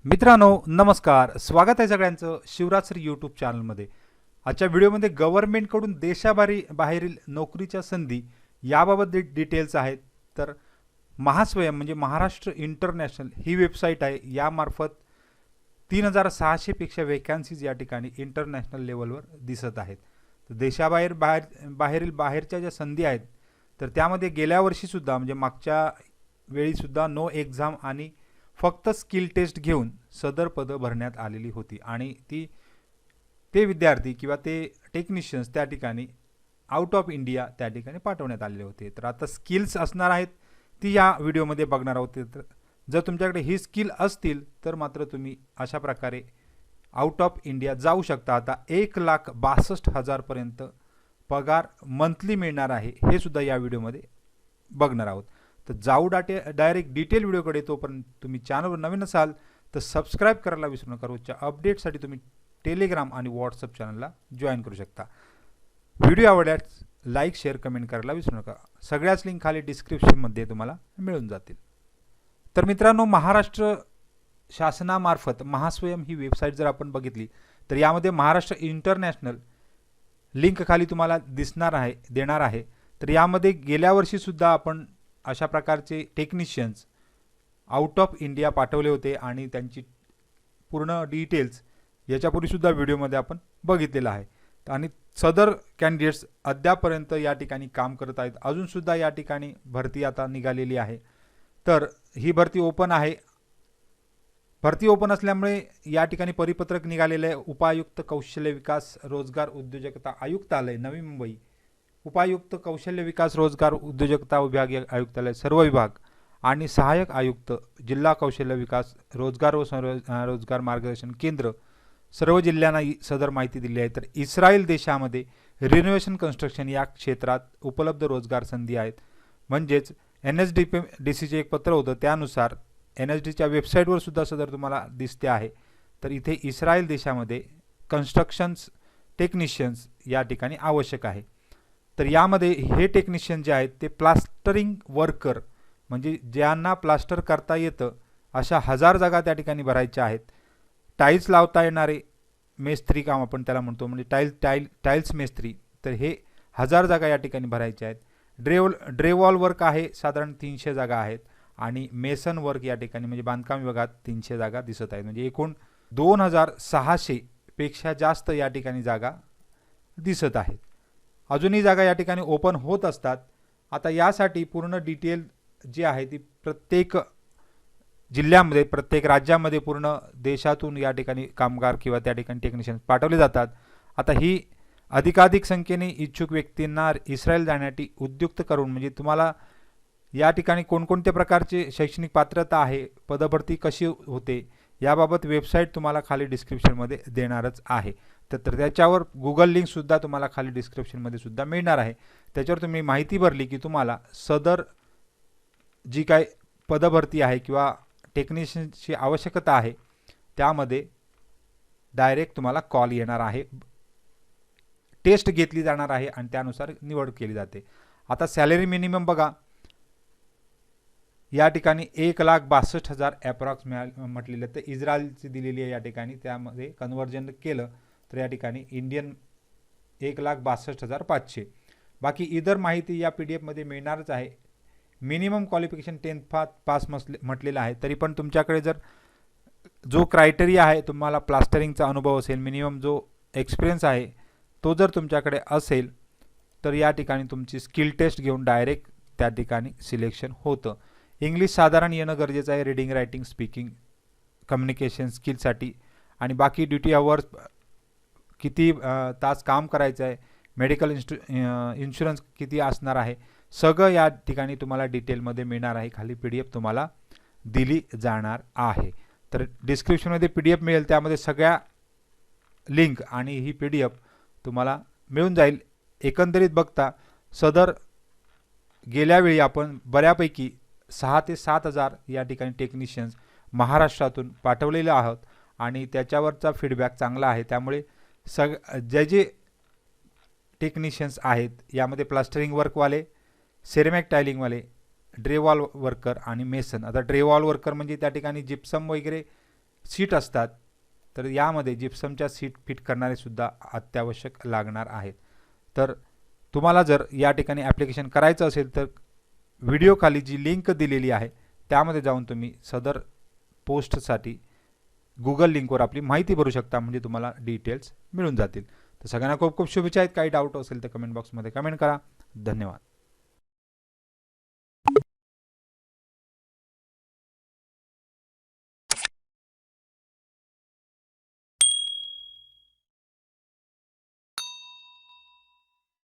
मित्रांनो नमस्कार, स्वागत आहे सगळ्यांचं शिवराज सर यूट्यूब चॅनलमध्ये। आजच्या व्हिडिओमध्ये गव्हर्नमेंटकडून बाहेरील नोकरीच्या संधी याबाबत डिटेल्स आहेत। तर महास्वयं म्हणजे महाराष्ट्र इंटरनॅशनल ही वेबसाईट आहे, यामार्फत 3600 पेक्षा वॅकन्सीज या ठिकाणी इंटरनॅशनल लेवलवर दिसत आहेत। तर बाहेरच्या ज्या संधी आहेत तर त्यामध्ये गेल्या वर्षी सुद्धा म्हणजे मागच्या वेळी सुद्धा नो एक्झाम आणि फक्त स्किल टेस्ट घेऊन सदर पद भरण्यात आलेली होती आणि ते विद्यार्थी किंवा ते टेक्निशियन्स त्या ठिकाणी आउट ऑफ इंडिया त्या ठिकाणी पाठवण्यात आलेले होते। तर आता स्किल्स असणार आहेत ती या व्हिडिओमध्ये बघणार आहोत। तर जर तुमच्याकडे ही स्किल असतील तर मात्र तुम्ही अशा प्रकारे आउट ऑफ इंडिया जाऊ शकता। आता 1,62,000 पर्यंत पगार मंथली मिळणार आहे, हे सुद्धा या व्हिडिओमध्ये बघणार आहोत। तर जाऊ डायरेक्ट डिटेल व्हिडिओकडे। तोपर्यंत तुम्ही चॅनलवर नवीन असाल तर सबस्क्राईब करायला विसरू नका। रोजच्या अपडेटसाठी तुम्ही टेलिग्राम आणि व्हॉट्सअप चॅनलला जॉईन करू शकता। व्हिडिओ आवडल्यास लाईक शेअर कमेंट करायला विसरू नका। सगळ्याच लिंक खाली डिस्क्रिप्शनमध्ये तुम्हाला मिळून जातील। तर मित्रांनो, महाराष्ट्र शासनामार्फत महास्वयं ही वेबसाईट जर आपण बघितली तर यामध्ये महाराष्ट्र इंटरनॅशनल लिंक खाली तुम्हाला देणार आहे। तर यामध्ये गेल्या वर्षी सुद्धा आपण अशा प्रकारचे टेक्निशियन्स आउट ऑफ इंडिया पाठवले होते आणि त्यांची पूर्ण डिटेल्स याच्यापूर्वी सुद्धा व्हिडिओमध्ये आपण बघितलेलं आहे। आणि सदर कॅन्डिडेट्स अद्यापर्यंत या ठिकाणी काम करत आहेत। अजून सुद्धा या ठिकाणी भरती आता निघालेली आहे। तर ही भरती ओपन आहे। भरती ओपन असल्यामुळे या ठिकाणी परिपत्रक निघालेले आहे। उपायुक्त कौशल्य विकास रोजगार उद्योजकता आयुक्तालय नवी मुंबई, उपायुक्त कौशल्य विकास रोजगार उद्योजकता विभागीय आयुक्तालय सर्व विभाग आणि सहाय्यक आयुक्त जिल्हा कौशल्य विकास रोजगार व रोजगार मार्गदर्शन केंद्र सर्व जिल्ह्यांना सदर माहिती दिली आहे। तर इस्रायल देशामध्ये रिनोव्हेशन कन्स्ट्रक्शन या क्षेत्रात उपलब्ध रोजगार संधी आहेत। म्हणजेच NSDCचे एक पत्र होतं, त्यानुसार NSDच्या वेबसाईटवर सुद्धा सदर तुम्हाला दिसते आहे। तर इथे इस्रायल देशामध्ये कन्स्ट्रक्शन्स टेक्निशियन्स या ठिकाणी आवश्यक आहे। तर यामध्ये हे टेक्निशियन जे आहेत ते प्लास्टरिंग वर्कर म्हणजे ज्यांना प्लास्टर करता येतं अशा 1000 जागा त्या ठिकाणी भरायच्या आहेत। टाईल्स लावता येणारे मेस्त्री काम आपण त्याला म्हणतो, म्हणजे टाईल्स मेस्त्री, तर हे 1000 जागा या ठिकाणी भरायच्या आहेत। ड्रेवॉल वर्क आहे, साधारण 300 जागा आहेत आणि मेसन वर्क या ठिकाणी म्हणजे बांधकाम विभागात 300 जागा दिसत आहेत। म्हणजे एकूण 2600 पेक्षा जास्त या ठिकाणी जागा दिसत आहेत। अजूनही जागा या ठिकाणी ओपन होत असतात। आता यासाठी पूर्ण डिटेल जी आहे ती प्रत्येक जिल्ह्यामध्ये प्रत्येक राज्यामध्ये पूर्ण देशातून या ठिकाणी कामगार किंवा त्या ठिकाणी टेक्निशियन्स पाठवले जातात। आता ही अधिकाधिक संख्येने इच्छुक व्यक्तींना इस्रायल जाण्यासाठी उद्युक्त करून म्हणजे तुम्हाला या ठिकाणी कोणकोणत्या प्रकारचे शैक्षणिक पात्रता आहे, पदभरती कशी होते याबाबत वेबसाईट तुम्हाला खाली डिस्क्रिप्शनमध्ये देणारच आहे। तर त्याच्यावर गुगल लिंक सुद्धा तुम्हाला खाली डिस्क्रिप्शनमध्ये सुद्धा मिळणार आहे। त्याच्यावर तुम्ही माहिती भरली की तुम्हाला सदर जी काय पदभरती आहे किंवा टेक्निशियनची आवश्यकता आहे त्यामध्ये डायरेक्ट तुम्हाला कॉल येणार आहे, टेस्ट घेतली जाणार आहे आणि त्यानुसार निवड केली जाते। आता सॅलरी मिनिमम बघा, या ठिकाणी 1,62,000 अप्रॉक्स म्हटलेलं तर इस्रायलची दिलेली आहे। या ठिकाणी त्यामध्ये कन्वर्जन केलं तर या ठिकाणी इंडियन 1,62,500। बाकी इतर माहिती या PDF मध्ये मिळणारच आहे। मिनिमम क्वालिफिकेशन 10th पास म्हटलेलं आहे, तरी पण तुमच्याकडे जर जो क्रायटेरिया आहे तुम्हाला प्लास्टरिंगचा अनुभव असेल, मिनिमम जो एक्सपिरियन्स आहे तो जर तुमच्याकडे असेल तर या ठिकाणी तुमची स्किल टेस्ट घेऊन डायरेक्ट त्या ठिकाणी सिलेक्शन होतं। इंग्लिश साधारण येणं गरजेचं आहे, रीडिंग रायटिंग स्पीकिंग कम्युनिकेशन स्किलसाठी। आणि बाकी ड्युटी अवर्स किती तास काम करायचं आहे, मेडिकल इन्शुरन्स किती असणार आहे, सगळं या ठिकाणी तुम्हाला डिटेलमध्ये मिळणार आहे। खाली PDF तुम्हाला दिली जाणार आहे। तर डिस्क्रिप्शनमध्ये PDF मिळेल, त्यामध्ये सगळ्या लिंक आणि ही PDF तुम्हाला मिळून जाईल। एकंदरीत बघता सदर गेल्या वेळी आपण बऱ्यापैकी 6 ते 7,000 या ठिकाणी टेक्निशियन्स महाराष्ट्रातून पाठवलेले आहोत आणि त्याच्यावरचा फीडबॅक चांगला आहे। त्यामुळे जे टेक्निशियन्स आहेत यामध्ये प्लास्टरिंग वर्कवाले, सेरेमिक टायलिंगवाले, ड्रेवॉल वर्कर आणि मेसन। आता ड्रेवॉल वर्कर म्हणजे त्या ठिकाणी जिप्सम वगैरे सीट असतात, तर यामध्ये जिप्समच्या सीट फिट करणारे सुद्धा अत्यावश्यक लागणार आहेत. तर तुम्हाला जर या ठिकाणी ॲप्लिकेशन करायचं असेल तर व्हिडिओ खाली जी लिंक दिलेली आहे त्यामध्ये जाऊन तुम्ही सदर पोस्टसाठी गुगल लिंकवर आपली माहिती भरू शकता, म्हणजे तुम्हाला डिटेल्स मिळून जातील. तर सगळ्यांना खूप खूप शुभेच्छा आहेत. काही डाऊट असेल तर कमेंट बॉक्समध्ये कमेंट करा. धन्यवाद.